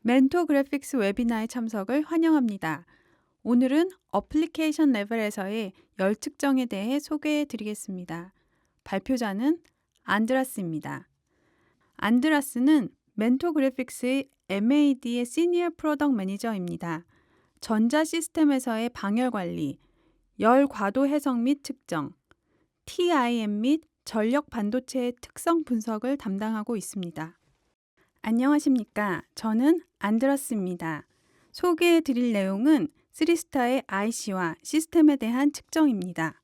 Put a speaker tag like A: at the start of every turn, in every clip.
A: 멘토 그래픽스 웨비나에 참석을 환영합니다. 오늘은 어플리케이션 레벨에서의 열 측정에 대해 소개해 드리겠습니다. 발표자는 안드라스입니다. 안드라스는 멘토 그래픽스의 MAD의 시니어 프로덕트 매니저입니다. 전자 시스템에서의 방열 관리, 열 과도 해석 및 측정, TIM 및 전력 반도체의 특성 분석을 담당하고 있습니다. 안녕하십니까. 저는 안드라스입니다. 소개해 드릴 내용은 쓰리스타의 IC와 시스템에 대한 측정입니다.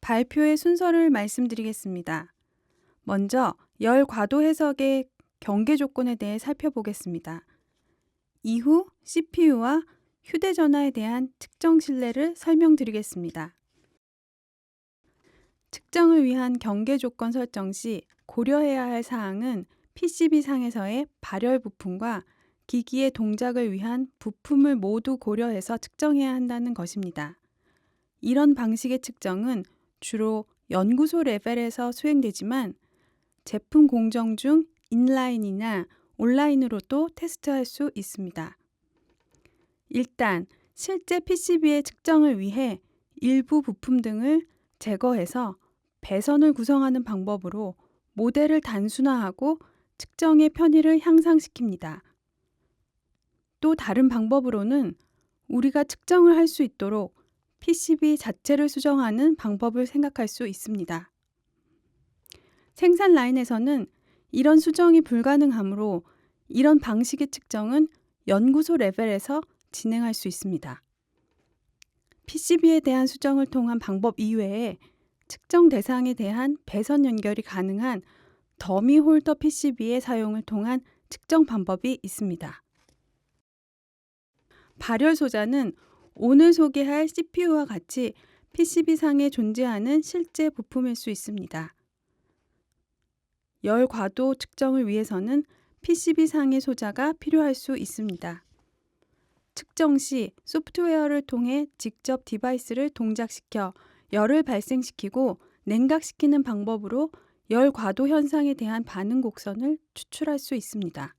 A: 발표의 순서를 말씀드리겠습니다. 먼저 열 과도 해석의 경계 조건에 대해 살펴보겠습니다. 이후 CPU와 휴대전화에 대한 측정 신뢰를 설명드리겠습니다. 측정을 위한 경계 조건 설정 시 고려해야 할 사항은 PCB상에서의 발열 부품과 기기의 동작을 위한 부품을 모두 고려해서 측정해야 한다는 것입니다. 이런 방식의 측정은 주로 연구소 레벨에서 수행되지만 제품 공정 중 인라인이나 온라인으로도 테스트할 수 있습니다. 일단 실제 PCB의 측정을 위해 일부 부품 등을 제거해서 배선을 구성하는 방법으로 모델을 단순화하고 측정의 편의를 향상시킵니다. 또 다른 방법으로는 우리가 측정을 할 수 있도록 PCB 자체를 수정하는 방법을 생각할 수 있습니다. 생산 라인에서는 이런 수정이 불가능하므로 이런 방식의 측정은 연구소 레벨에서 진행할 수 있습니다. PCB에 대한 수정을 통한 방법 이외에 측정 대상에 대한 배선 연결이 가능한 더미 홀더 PCB의 사용을 통한 측정 방법이 있습니다. 발열 소자는 오늘 소개할 CPU와 같이 PCB상에 존재하는 실제 부품일 수 있습니다. 열 과도 측정을 위해서는 PCB상의 소자가 필요할 수 있습니다. 측정 시 소프트웨어를 통해 직접 디바이스를 동작시켜 열을 발생시키고 냉각시키는 방법으로 열 과도 현상에 대한 반응 곡선을 추출할 수 있습니다.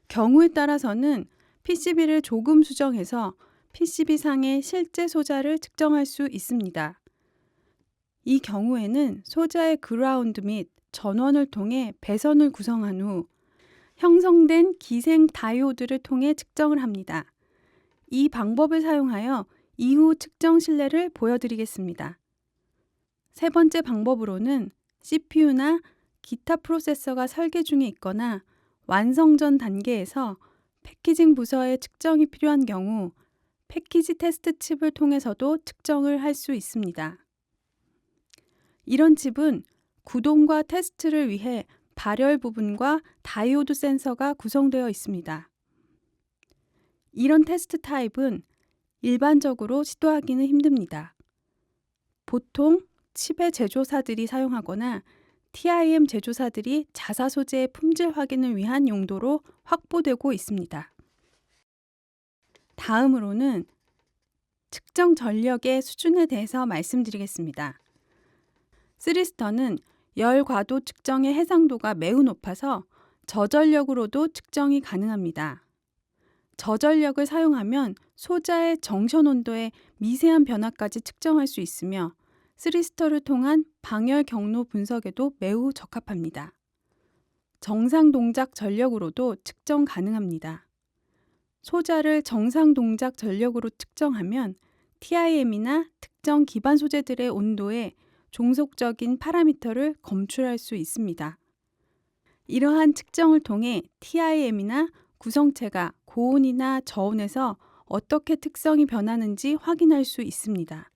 A: 경우에 따라서는 PCB를 조금 수정해서 PCB상의 실제 소자를 측정할 수 있습니다. 이 경우에는 소자의 그라운드 및 전원을 통해 배선을 구성한 후 형성된 기생 다이오드를 통해 측정을 합니다. 이 방법을 사용하여 이후 측정 신뢰를 보여드리겠습니다. 세 번째 방법으로는 CPU나 기타 프로세서가 설계 중에 있거나 완성 전 단계에서 패키징 부서의 측정이 필요한 경우 패키지 테스트 칩을 통해서도 측정을 할 수 있습니다. 이런 칩은 구동과 테스트를 위해 발열 부분과 다이오드 센서가 구성되어 있습니다. 이런 테스트 타입은 일반적으로 시도하기는 힘듭니다. 보통 칩의 제조사들이 사용하거나 TIM 제조사들이 자사 소재의 품질 확인을 위한 용도로 확보되고 있습니다. 다음으로는 측정 전력의 수준에 대해서 말씀드리겠습니다. 쓰리스터는 열 과도 측정의 해상도가 매우 높아서 저전력으로도 측정이 가능합니다. 저전력을 사용하면 소자의 정션 온도의 미세한 변화까지 측정할 수 있으며 쓰리스터를 통한 방열 경로 분석에도 매우 적합합니다. 정상 동작 전력으로도 측정 가능합니다. 소자를 정상 동작 전력으로 측정하면 TIM이나 특정 기반 소재들의 온도에 종속적인 파라미터를 검출할 수 있습니다. 이러한 측정을 통해 TIM이나 구성체가 고온이나 저온에서 어떻게 특성이 변하는지 확인할 수 있습니다.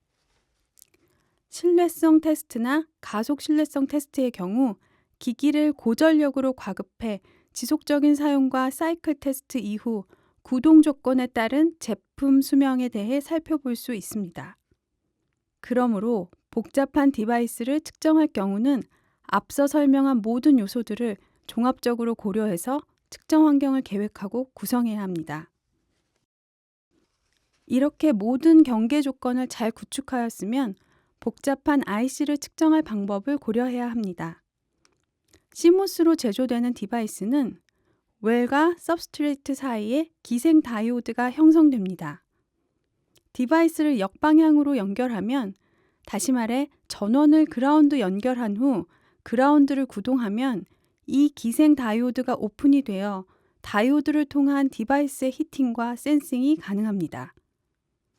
A: 신뢰성 테스트나 가속 신뢰성 테스트의 경우 기기를 고전력으로 과급해 지속적인 사용과 사이클 테스트 이후 구동 조건에 따른 제품 수명에 대해 살펴볼 수 있습니다. 그러므로 복잡한 디바이스를 측정할 경우는 앞서 설명한 모든 요소들을 종합적으로 고려해서 측정 환경을 계획하고 구성해야 합니다. 이렇게 모든 경계 조건을 잘 구축하였으면 복잡한 IC를 측정할 방법을 고려해야 합니다. CMOS로 제조되는 디바이스는 웰과 서브스트레이트 사이에 기생 다이오드가 형성됩니다. 디바이스를 역방향으로 연결하면, 다시 말해 전원을 그라운드 연결한 후 그라운드를 구동하면 이 기생 다이오드가 오픈이 되어 다이오드를 통한 디바이스의 히팅과 센싱이 가능합니다.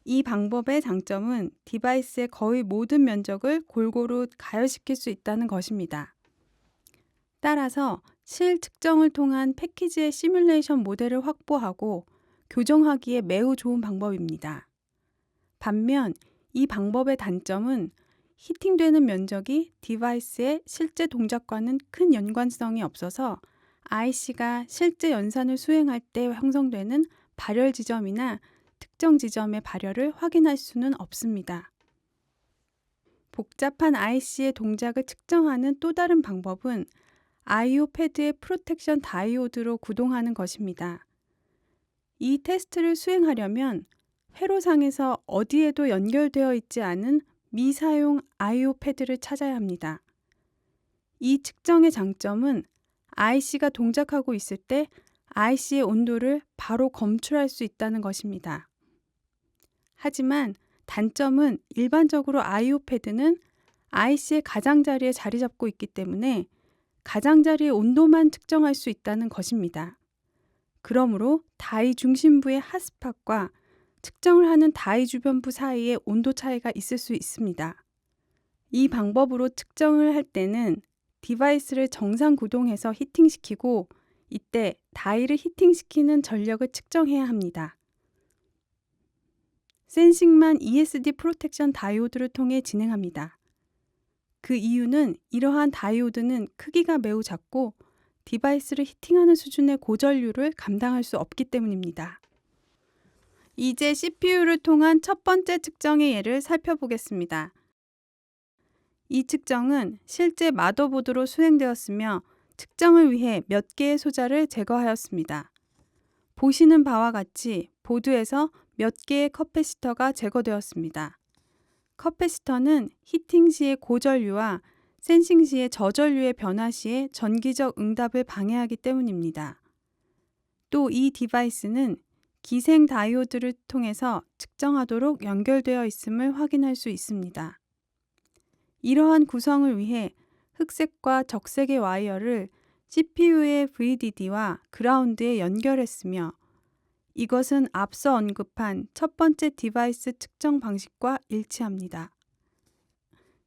A: 이 방법의 장점은 디바이스의 거의 모든 면적을 골고루 가열시킬 수 있다는 것입니다. 따라서 실 측정을 통한 패키지의 시뮬레이션 모델을 확보하고 교정하기에 매우 좋은 방법입니다. 반면 이 방법의 단점은 히팅되는 면적이 디바이스의 실제 동작과는 큰 연관성이 없어서 IC가 실제 연산을 수행할 때 형성되는 발열 지점이나 특정 지점의 발열을 확인할 수는 없습니다. 복잡한 IC의 동작을 측정하는 또 다른 방법은 I/O 패드의 프로텍션 다이오드로 구동하는 것입니다. 이 테스트를 수행하려면 회로상에서 어디에도 연결되어 있지 않은 미사용 I/O 패드를 찾아야 합니다. 이 측정의 장점은 IC가 동작하고 있을 때 IC의 온도를 바로 검출할 수 있다는 것입니다. 하지만 단점은 일반적으로 I/O 패드는 IC의 가장자리에 자리 잡고 있기 때문에 가장자리의 온도만 측정할 수 있다는 것입니다. 그러므로 다이 중심부의 핫스팟과 측정을 하는 다이 주변부 사이에 온도 차이가 있을 수 있습니다. 이 방법으로 측정을 할 때는 디바이스를 정상 구동해서 히팅시키고 이때 다이를 히팅시키는 전력을 측정해야 합니다. 센싱만 ESD 프로텍션 다이오드를 통해 진행합니다. 그 이유는 이러한 다이오드는 크기가 매우 작고 디바이스를 히팅하는 수준의 고전류를 감당할 수 없기 때문입니다. 이제 CPU를 통한 첫 번째 측정의 예를 살펴보겠습니다. 이 측정은 실제 마더보드로 수행되었으며 측정을 위해 몇 개의 소자를 제거하였습니다. 보시는 바와 같이 보드에서 몇 개의 커패시터가 제거되었습니다. 커패시터는 히팅 시의 고전류와 센싱 시의 저전류의 변화 시에 전기적 응답을 방해하기 때문입니다. 또 이 디바이스는 기생 다이오드를 통해서 측정하도록 연결되어 있음을 확인할 수 있습니다. 이러한 구성을 위해 흑색과 적색의 와이어를 CPU의 VDD와 그라운드에 연결했으며 이것은 앞서 언급한 첫 번째 디바이스 측정 방식과 일치합니다.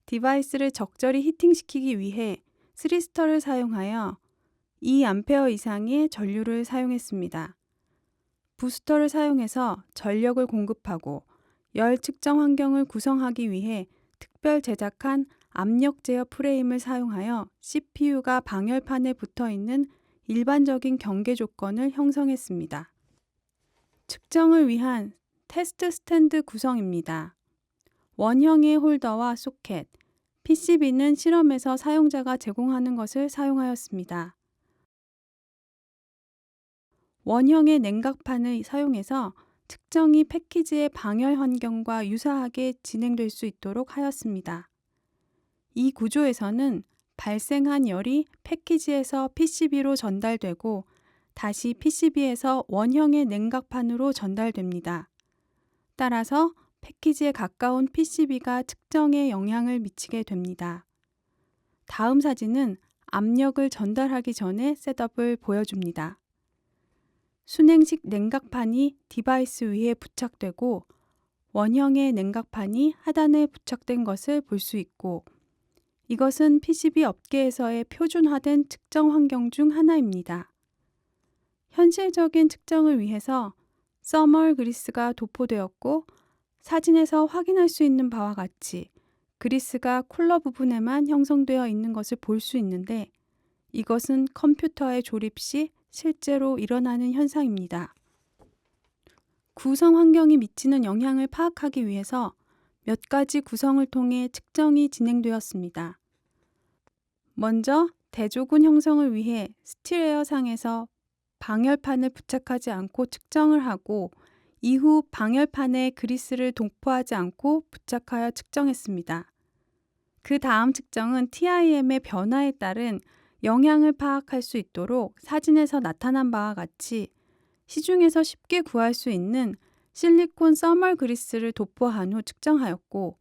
A: 디바이스를 적절히 히팅시키기 위해 스리스터를 사용하여 2A 이상의 전류를 사용했습니다. 부스터를 사용해서 전력을 공급하고 열 측정 환경을 구성하기 위해 특별 제작한 압력 제어 프레임을 사용하여 CPU가 방열판에 붙어 있는 일반적인 경계 조건을 형성했습니다. 측정을 위한 테스트 스탠드 구성입니다. 원형의 홀더와 소켓, PCB는 실험에서 사용자가 제공하는 것을 사용하였습니다. 원형의 냉각판을 사용해서 측정이 패키지의 방열 환경과 유사하게 진행될 수 있도록 하였습니다. 이 구조에서는 발생한 열이 패키지에서 PCB로 전달되고 다시 PCB에서 원형의 냉각판으로 전달됩니다. 따라서 패키지에 가까운 PCB가 측정에 영향을 미치게 됩니다. 다음 사진은 압력을 전달하기 전에 셋업을 보여줍니다. 순행식 냉각판이 디바이스 위에 부착되고 원형의 냉각판이 하단에 부착된 것을 볼 수 있고 이것은 PCB 업계에서의 표준화된 측정 환경 중 하나입니다. 현실적인 측정을 위해서 서멀 그리스가 도포되었고 사진에서 확인할 수 있는 바와 같이 그리스가 쿨러 부분에만 형성되어 있는 것을 볼 수 있는데 이것은 컴퓨터에 조립 시 실제로 일어나는 현상입니다. 구성 환경이 미치는 영향을 파악하기 위해서 몇 가지 구성을 통해 측정이 진행되었습니다. 먼저 대조군 형성을 위해 스틸에어 상에서 방열판을 부착하지 않고 측정을 하고 이후 방열판에 그리스를 도포하지 않고 부착하여 측정했습니다. 그 다음 측정은 TIM의 변화에 따른 영향을 파악할 수 있도록 사진에서 나타난 바와 같이 시중에서 쉽게 구할 수 있는 실리콘 써멀 그리스를 도포한 후 측정하였고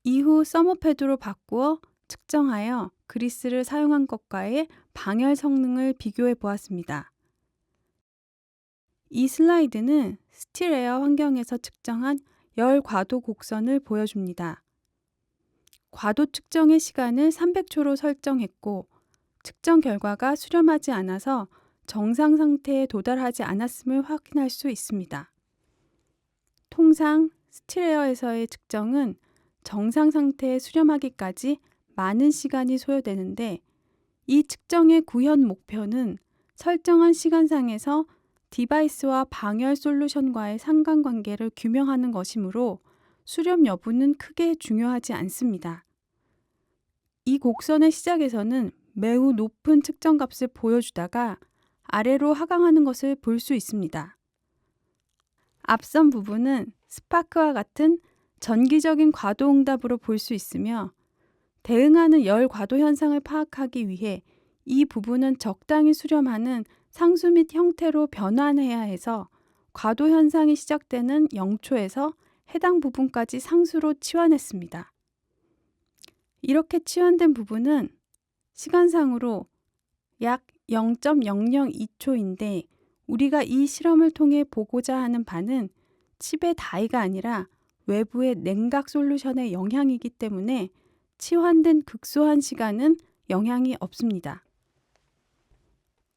A: 이후 써머패드로 바꾸어 측정하여 그리스를 사용한 것과의 방열 성능을 비교해 보았습니다. 이 슬라이드는 스틸에어 환경에서 측정한 열 과도 곡선을 보여줍니다. 과도 측정의 시간을 300초로 설정했고 측정 결과가 수렴하지 않아서 정상 상태에 도달하지 않았음을 확인할 수 있습니다. 통상 스틸에어에서의 측정은 정상 상태에 수렴하기까지 많은 시간이 소요되는데 이 측정의 구현 목표는 설정한 시간상에서 디바이스와 방열 솔루션과의 상관관계를 규명하는 것이므로 수렴 여부는 크게 중요하지 않습니다. 이 곡선의 시작에서는 매우 높은 측정값을 보여주다가 아래로 하강하는 것을 볼 수 있습니다. 앞선 부분은 스파크와 같은 전기적인 과도 응답으로 볼 수 있으며 대응하는 열 과도 현상을 파악하기 위해 이 부분은 적당히 수렴하는 상수 및 형태로 변환해야 해서 과도 현상이 시작되는 0초에서 해당 부분까지 상수로 치환했습니다. 이렇게 치환된 부분은 시간상으로 약 0.002초인데 우리가 이 실험을 통해 보고자 하는 바는 칩의 다이가 아니라 외부의 냉각 솔루션의 영향이기 때문에 치환된 극소한 시간은 영향이 없습니다.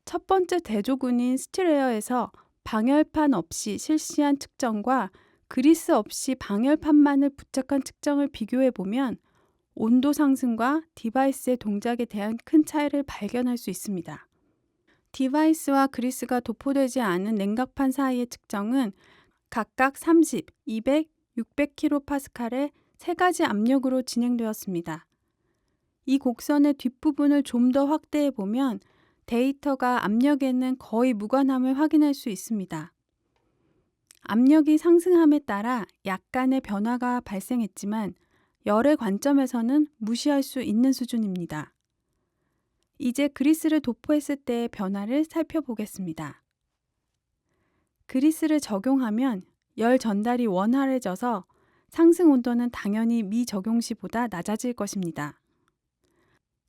A: 첫 번째 대조군인 스틸에어에서 방열판 없이 실시한 측정과 그리스 없이 방열판만을 부착한 측정을 비교해 보면 온도 상승과 디바이스의 동작에 대한 큰 차이를 발견할 수 있습니다. 디바이스와 그리스가 도포되지 않은 냉각판 사이의 측정은 각각 30, 200, 600kPa의 세 가지 압력으로 진행되었습니다. 이 곡선의 뒷부분을 좀 더 확대해 보면 데이터가 압력에는 거의 무관함을 확인할 수 있습니다. 압력이 상승함에 따라 약간의 변화가 발생했지만 열의 관점에서는 무시할 수 있는 수준입니다. 이제 그리스를 도포했을 때의 변화를 살펴보겠습니다. 그리스를 적용하면 열 전달이 원활해져서 상승 온도는 당연히 미적용 시보다 낮아질 것입니다.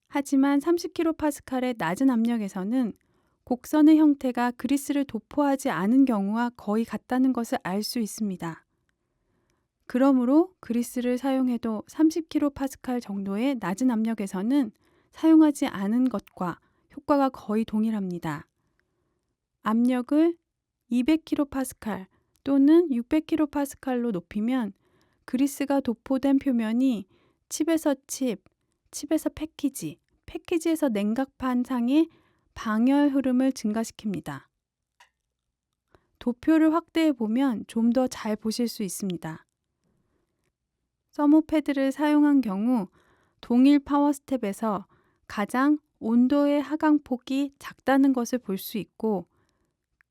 A: 하지만 30kPa의 낮은 압력에서는 곡선의 형태가 그리스를 도포하지 않은 경우와 거의 같다는 것을 알 수 있습니다. 그러므로 그리스를 사용해도 30kPa 정도의 낮은 압력에서는 사용하지 않은 것과 효과가 거의 동일합니다. 압력을 200kPa 또는 600kPa로 높이면 그리스가 도포된 표면이 칩에서 칩, 칩에서 패키지, 패키지에서 냉각판 상의 방열 흐름을 증가시킵니다. 도표를 확대해 보면 좀 더 잘 보실 수 있습니다. 서모패드를 사용한 경우 동일 파워 스텝에서 가장 온도의 하강폭이 작다는 것을 볼 수 있고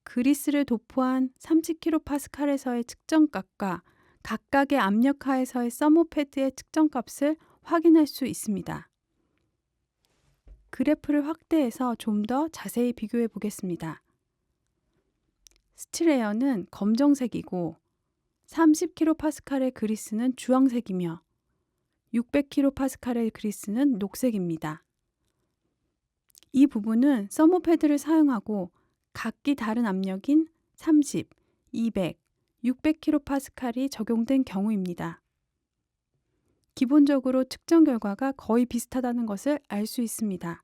A: 그리스를 도포한 30kPa에서의 측정값과 각각의 압력하에서의 서모패드의 측정값을 확인할 수 있습니다. 그래프를 확대해서 좀 더 자세히 비교해 보겠습니다. 스틸에어는 검정색이고 30kPa의 그리스는 주황색이며 600kPa의 그리스는 녹색입니다. 이 부분은 서모패드를 사용하고 각기 다른 압력인 30, 200, 600kPa이 적용된 경우입니다. 기본적으로 측정 결과가 거의 비슷하다는 것을 알 수 있습니다.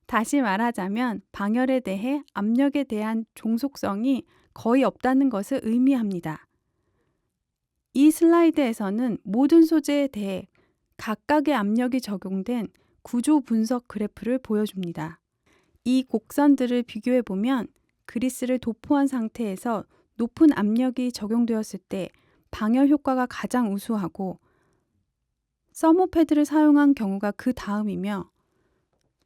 A: 다시 말하자면 방열에 대해 압력에 대한 종속성이 거의 없다는 것을 의미합니다. 이 슬라이드에서는 모든 소재에 대해 각각의 압력이 적용된 구조 분석 그래프를 보여줍니다. 이 곡선들을 비교해 보면 그리스를 도포한 상태에서 높은 압력이 적용되었을 때 방열 효과가 가장 우수하고 서모패드를 사용한 경우가 그 다음이며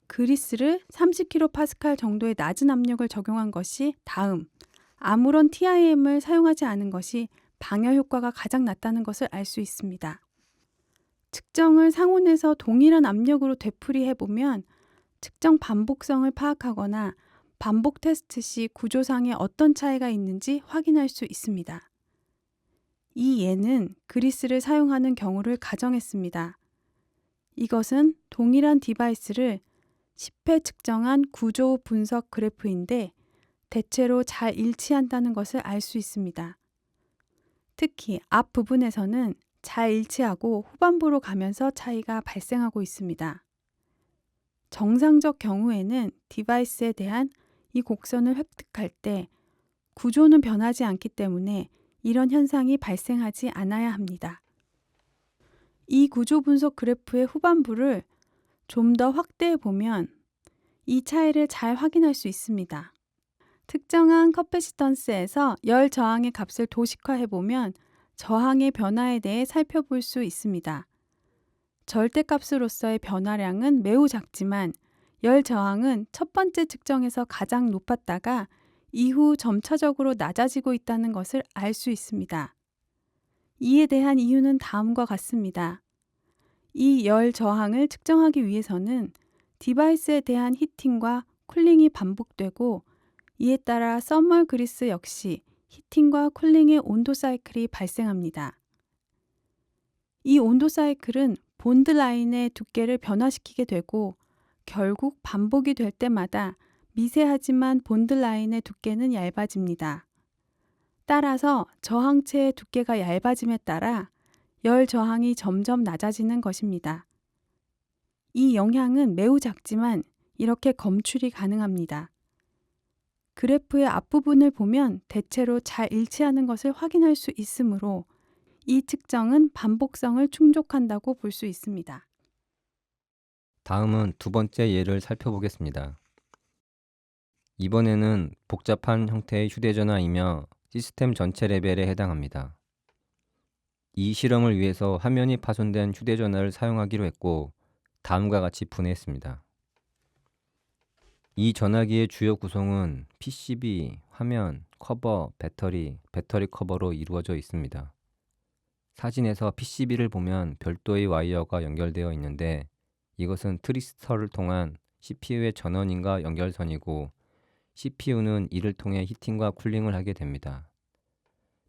A: 그리스를 30kPa 정도의 낮은 압력을 적용한 것이 다음, 아무런 TIM을 사용하지 않은 것이 방열 효과가 가장 낮다는 것을 알 수 있습니다. 측정을 상온에서 동일한 압력으로 되풀이해 보면 측정 반복성을 파악하거나 반복 테스트 시 구조상에 어떤 차이가 있는지 확인할 수 있습니다. 이 예는 그리스를 사용하는 경우를 가정했습니다. 이것은 동일한 디바이스를 10회 측정한 구조 분석 그래프인데 대체로 잘 일치한다는 것을 알 수 있습니다. 특히 앞부분에서는 잘 일치하고 후반부로 가면서 차이가 발생하고 있습니다. 정상적 경우에는 디바이스에 대한 이 곡선을 획득할 때 구조는 변하지 않기 때문에 이런 현상이 발생하지 않아야 합니다. 이 구조 분석 그래프의 후반부를 좀 더 확대해 보면 이 차이를 잘 확인할 수 있습니다. 특정한 커패시턴스에서 열 저항의 값을 도식화해 보면 저항의 변화에 대해 살펴볼 수 있습니다. 절대값으로서의 변화량은 매우 작지만 열 저항은 첫 번째 측정에서 가장 높았다가 이후 점차적으로 낮아지고 있다는 것을 알 수 있습니다. 이에 대한 이유는 다음과 같습니다. 이 열 저항을 측정하기 위해서는 디바이스에 대한 히팅과 쿨링이 반복되고 이에 따라 서멀 그리스 역시 히팅과 쿨링의 온도 사이클이 발생합니다. 이 온도 사이클은 본드 라인의 두께를 변화시키게 되고 결국 반복이 될 때마다 미세하지만 본드 라인의 두께는 얇아집니다. 따라서 저항체의 두께가 얇아짐에 따라 열 저항이 점점 낮아지는 것입니다. 이 영향은 매우 작지만 이렇게 검출이 가능합니다. 그래프의 앞부분을 보면 대체로 잘 일치하는 것을 확인할 수 있으므로 이 측정은 반복성을 충족한다고 볼 수 있습니다.
B: 다음은 두 번째 예를 살펴보겠습니다. 이번에는 복잡한 형태의 휴대전화이며 시스템 전체 레벨에 해당합니다. 이 실험을 위해서 화면이 파손된 휴대전화를 사용하기로 했고 다음과 같이 분해했습니다. 이 전화기의 주요 구성은 PCB, 화면, 커버, 배터리 커버로 이루어져 있습니다. 사진에서 PCB를 보면 별도의 와이어가 연결되어 있는데 이것은 트리스터를 통한 CPU의 전원인과 연결선이고 CPU는 이를 통해 히팅과 쿨링을 하게 됩니다.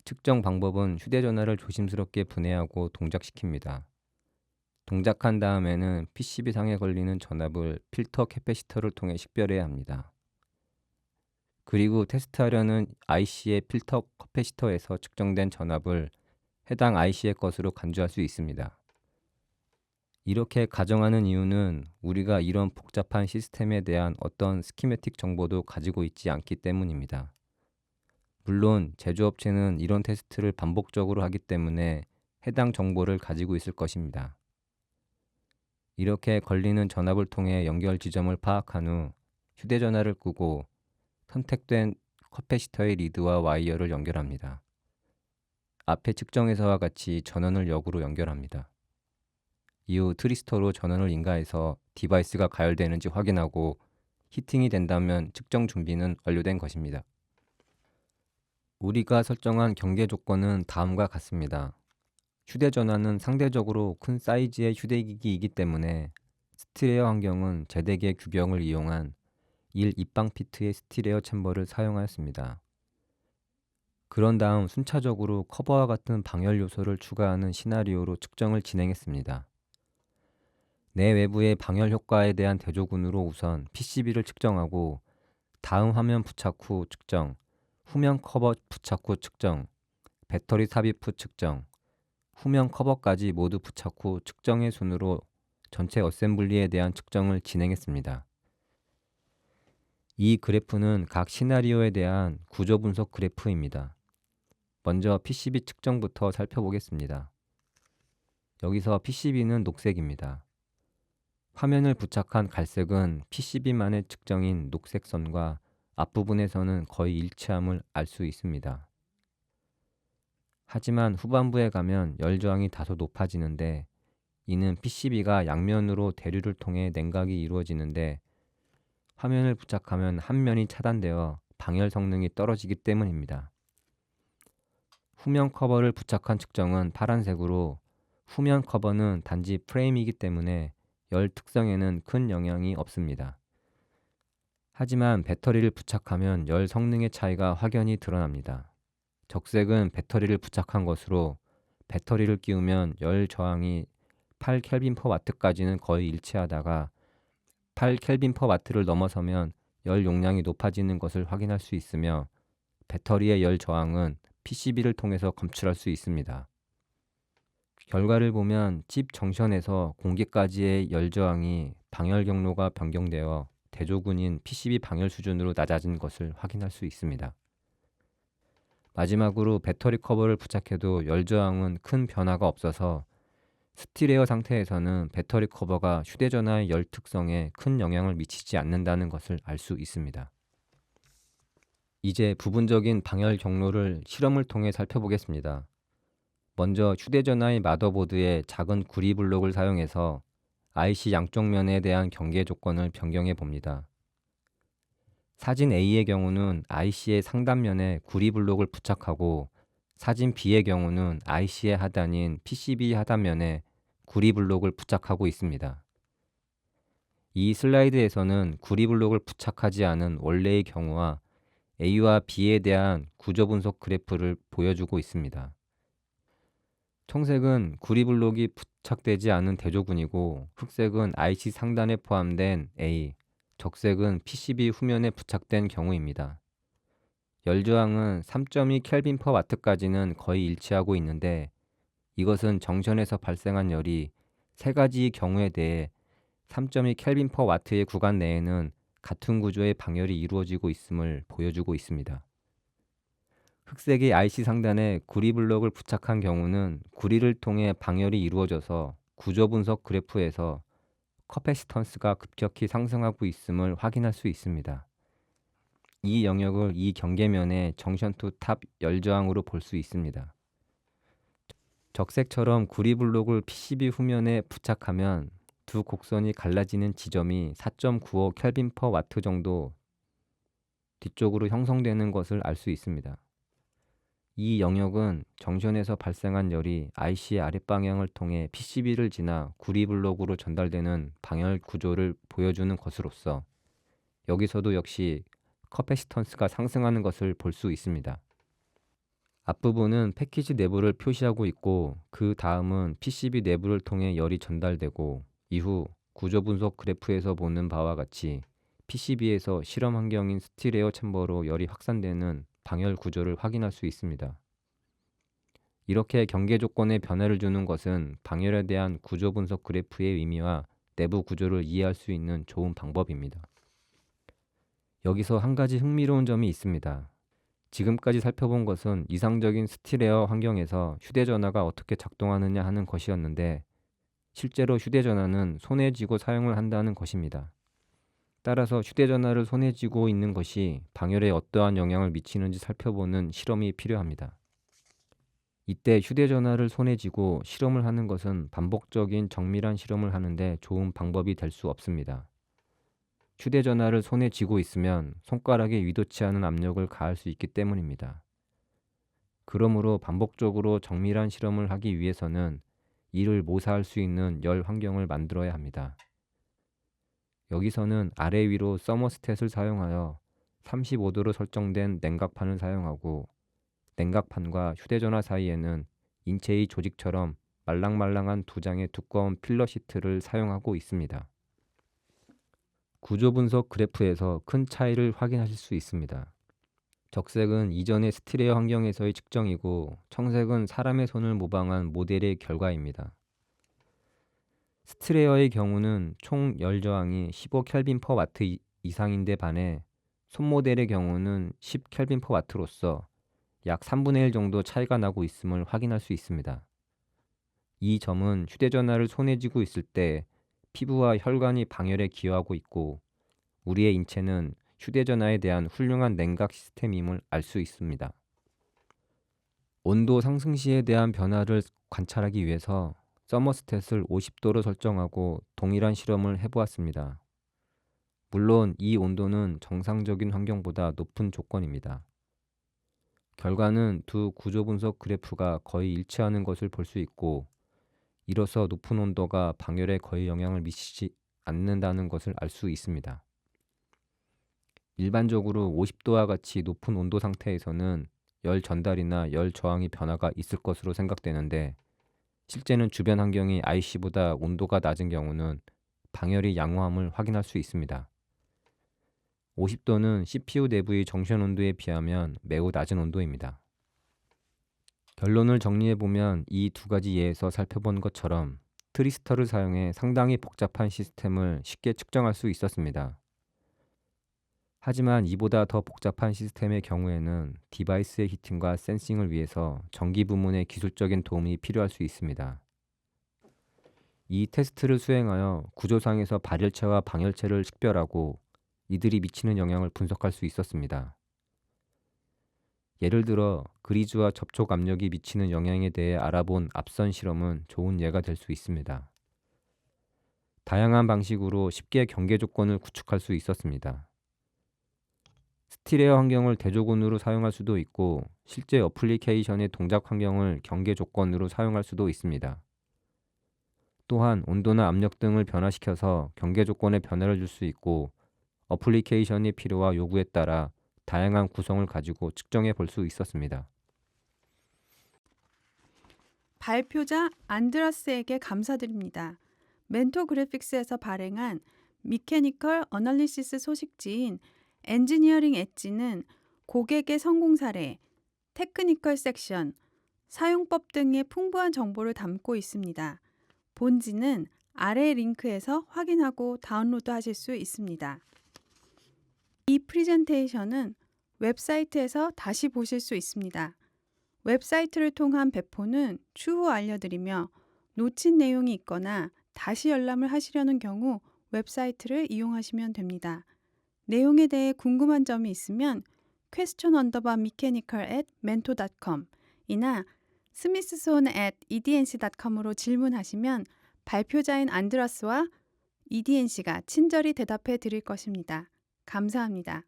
B: 측정 방법은 휴대전화를 조심스럽게 분해하고 동작시킵니다. 동작한 다음에는 PCB상에 걸리는 전압을 필터 캐패시터를 통해 식별해야 합니다. 그리고 테스트하려는 IC의 필터 캐패시터에서 측정된 전압을 해당 IC의 것으로 간주할 수 있습니다. 이렇게 가정하는 이유는 우리가 이런 복잡한 시스템에 대한 어떤 스키매틱 정보도 가지고 있지 않기 때문입니다. 물론 제조업체는 이런 테스트를 반복적으로 하기 때문에 해당 정보를 가지고 있을 것입니다. 이렇게 걸리는 전압을 통해 연결 지점을 파악한 후 휴대전화를 끄고 선택된 커패시터의 리드와 와이어를 연결합니다. 앞의 측정에서와 같이 전원을 역으로 연결합니다. 이후 트리스터로 전원을 인가해서 디바이스가 가열되는지 확인하고 히팅이 된다면 측정 준비는 완료된 것입니다. 우리가 설정한 경계 조건은 다음과 같습니다. 휴대전화는 상대적으로 큰 사이즈의 휴대기기이기 때문에 스틸웨어 환경은 제대계 규격을 이용한 1 입방피트의 스틸웨어 챔버를 사용하였습니다. 그런 다음 순차적으로 커버와 같은 방열 요소를 추가하는 시나리오로 측정을 진행했습니다. 내외부의 방열 효과에 대한 대조군으로 우선 PCB를 측정하고 다음 화면 부착 후 측정, 후면 커버 부착 후 측정, 배터리 삽입 후 측정, 후면 커버까지 모두 부착 후 측정의 순으로 전체 어셈블리에 대한 측정을 진행했습니다. 이 그래프는 각 시나리오에 대한 구조 분석 그래프입니다. 먼저 PCB 측정부터 살펴보겠습니다. 여기서 PCB는 녹색입니다. 화면을 부착한 갈색은 PCB만의 측정인 녹색 선과 앞부분에서는 거의 일치함을 알 수 있습니다. 하지만 후반부에 가면 열저항이 다소 높아지는데 이는 PCB가 양면으로 대류를 통해 냉각이 이루어지는데 화면을 부착하면 한 면이 차단되어 방열 성능이 떨어지기 때문입니다. 후면 커버를 부착한 측정은 파란색으로 후면 커버는 단지 프레임이기 때문에 열 특성에는 큰 영향이 없습니다. 하지만 배터리를 부착하면 열 성능의 차이가 확연히 드러납니다. 적색은 배터리를 부착한 것으로 배터리를 끼우면 열 저항이 8켈빈/와트까지는 거의 일치하다가 8켈빈/와트를 넘어서면 열 용량이 높아지는 것을 확인할 수 있으며 배터리의 열 저항은 PCB를 통해서 검출할 수 있습니다. 결과를 보면 칩 정션에서 공기까지의 열 저항이 방열 경로가 변경되어 대조군인 PCB 방열 수준으로 낮아진 것을 확인할 수 있습니다. 마지막으로 배터리 커버를 부착해도 열 저항은 큰 변화가 없어서 스틸에어 상태에서는 배터리 커버가 휴대전화의 열 특성에 큰 영향을 미치지 않는다는 것을 알 수 있습니다. 이제 부분적인 방열 경로를 실험을 통해 살펴보겠습니다. 먼저 휴대전화의 마더보드에 작은 구리 블록을 사용해서 IC 양쪽 면에 대한 경계 조건을 변경해 봅니다. 사진 A의 경우는 IC의 상단면에 구리 블록을 부착하고 사진 B의 경우는 IC의 하단인 PCB 하단면에 구리 블록을 부착하고 있습니다. 이 슬라이드에서는 구리 블록을 부착하지 않은 원래의 경우와 A와 B에 대한 구조 분석 그래프를 보여주고 있습니다. 청색은 구리 블록이 부착되지 않은 대조군이고 흑색은 IC 상단에 포함된 A, 적색은 PCB 후면에 부착된 경우입니다. 열 저항은 3.2켈빈/와트까지는 거의 일치하고 있는데 이것은 정션에서 발생한 열이 세 가지의 경우에 대해 3.2켈빈/와트의 구간 내에는 같은 구조의 방열이 이루어지고 있음을 보여주고 있습니다. 흑색의 IC 상단에 구리 블록을 부착한 경우는 구리를 통해 방열이 이루어져서 구조 분석 그래프에서 커패시턴스가 급격히 상승하고 있음을 확인할 수 있습니다. 이 영역을 이 경계면의 정션 투 탑 열 저항으로 볼 수 있습니다. 적색처럼 구리 블록을 PCB 후면에 부착하면 두 곡선이 갈라지는 지점이 4.95 켈빈/와트 정도 뒤쪽으로 형성되는 것을 알 수 있습니다. 이 영역은 정션에서 발생한 열이 IC의 아랫방향을 통해 PCB를 지나 구리 블록으로 전달되는 방열 구조를 보여주는 것으로서 여기서도 역시 커패시턴스가 상승하는 것을 볼 수 있습니다. 앞부분은 패키지 내부를 표시하고 있고 그 다음은 PCB 내부를 통해 열이 전달되고 이후 구조 분석 그래프에서 보는 바와 같이 PCB에서 실험 환경인 스틸에어 챔버로 열이 확산되는 방열 구조를 확인할 수 있습니다. 이렇게 경계 조건에 변화를 주는 것은 방열에 대한 구조 분석 그래프의 의미와 내부 구조를 이해할 수 있는 좋은 방법입니다. 여기서 한 가지 흥미로운 점이 있습니다. 지금까지 살펴본 것은 이상적인 스틸에어 환경에서 휴대전화가 어떻게 작동하느냐 하는 것이었는데 실제로 휴대전화는 손에 쥐고 사용을 한다는 것입니다. 따라서 휴대전화를 손에 쥐고 있는 것이 방열에 어떠한 영향을 미치는지 살펴보는 실험이 필요합니다. 이때 휴대전화를 손에 쥐고 실험을 하는 것은 반복적인 정밀한 실험을 하는데 좋은 방법이 될 수 없습니다. 휴대전화를 손에 쥐고 있으면 손가락에 의도치 않은 압력을 가할 수 있기 때문입니다. 그러므로 반복적으로 정밀한 실험을 하기 위해서는 이를 모사할 수 있는 열 환경을 만들어야 합니다. 여기서는 아래 위로 서머스탯을 사용하여 35도로 설정된 냉각판을 사용하고 냉각판과 휴대전화 사이에는 인체의 조직처럼 말랑말랑한 두 장의 두꺼운 필러 시트를 사용하고 있습니다. 구조 분석 그래프에서 큰 차이를 확인하실 수 있습니다. 적색은 이전의 스틸에어 환경에서의 측정이고 청색은 사람의 손을 모방한 모델의 결과입니다. 스틸에어의 경우는 총 열 저항이 15켈빈/와트 이상인데 반해 손 모델의 경우는 10켈빈/와트로서 약 3분의 1 정도 차이가 나고 있음을 확인할 수 있습니다. 이 점은 휴대전화를 손에 쥐고 있을 때 피부와 혈관이 방열에 기여하고 있고 우리의 인체는 휴대전화에 대한 훌륭한 냉각 시스템임을 알 수 있습니다. 온도 상승 시에 대한 변화를 관찰하기 위해서 서머스탯을 50도로 설정하고 동일한 실험을 해보았습니다. 물론 이 온도는 정상적인 환경보다 높은 조건입니다. 결과는 두 구조 분석 그래프가 거의 일치하는 것을 볼 수 있고 이로써 높은 온도가 방열에 거의 영향을 미치지 않는다는 것을 알 수 있습니다. 일반적으로 50도와 같이 높은 온도 상태에서는 열 전달이나 열 저항의 변화가 있을 것으로 생각되는데 실제는 주변 환경이 IC보다 온도가 낮은 경우는 방열이 양호함을 확인할 수 있습니다. 50도는 CPU 내부의 정션 온도에 비하면 매우 낮은 온도입니다. 결론을 정리해보면 이 두 가지 예에서 살펴본 것처럼 트리스터를 사용해 상당히 복잡한 시스템을 쉽게 측정할 수 있었습니다. 하지만 이보다 더 복잡한 시스템의 경우에는 디바이스의 히팅과 센싱을 위해서 전기 부문의 기술적인 도움이 필요할 수 있습니다. 이 테스트를 수행하여 구조상에서 발열체와 방열체를 식별하고 이들이 미치는 영향을 분석할 수 있었습니다. 예를 들어 그리즈와 접촉 압력이 미치는 영향에 대해 알아본 앞선 실험은 좋은 예가 될 수 있습니다. 다양한 방식으로 쉽게 경계 조건을 구축할 수 있었습니다. 스틸웨어 환경을 대조군으로 사용할 수도 있고 실제 어플리케이션의 동작 환경을 경계 조건으로 사용할 수도 있습니다. 또한 온도나 압력 등을 변화시켜서 경계 조건에 변화를 줄 수 있고 어플리케이션의 필요와 요구에 따라 다양한 구성을 가지고 측정해 볼 수 있었습니다.
A: 발표자 안드라스에게 감사드립니다. 멘토 그래픽스에서 발행한 미케니컬 어널리시스 소식지인 엔지니어링 엣지는 고객의 성공 사례, 테크니컬 섹션, 사용법 등의 풍부한 정보를 담고 있습니다. 본지는 아래 링크에서 확인하고 다운로드 하실 수 있습니다. 이 프레젠테이션은 웹사이트에서 다시 보실 수 있습니다. 웹사이트를 통한 배포는 추후 알려드리며 놓친 내용이 있거나 다시 열람을 하시려는 경우 웹사이트를 이용하시면 됩니다. 내용에 대해 궁금한 점이 있으면 question_mechanical@mentor.com 이나 smithson@ednc.com으로 질문하시면 발표자인 안드라스와 EDNC가 친절히 대답해 드릴 것입니다. 감사합니다.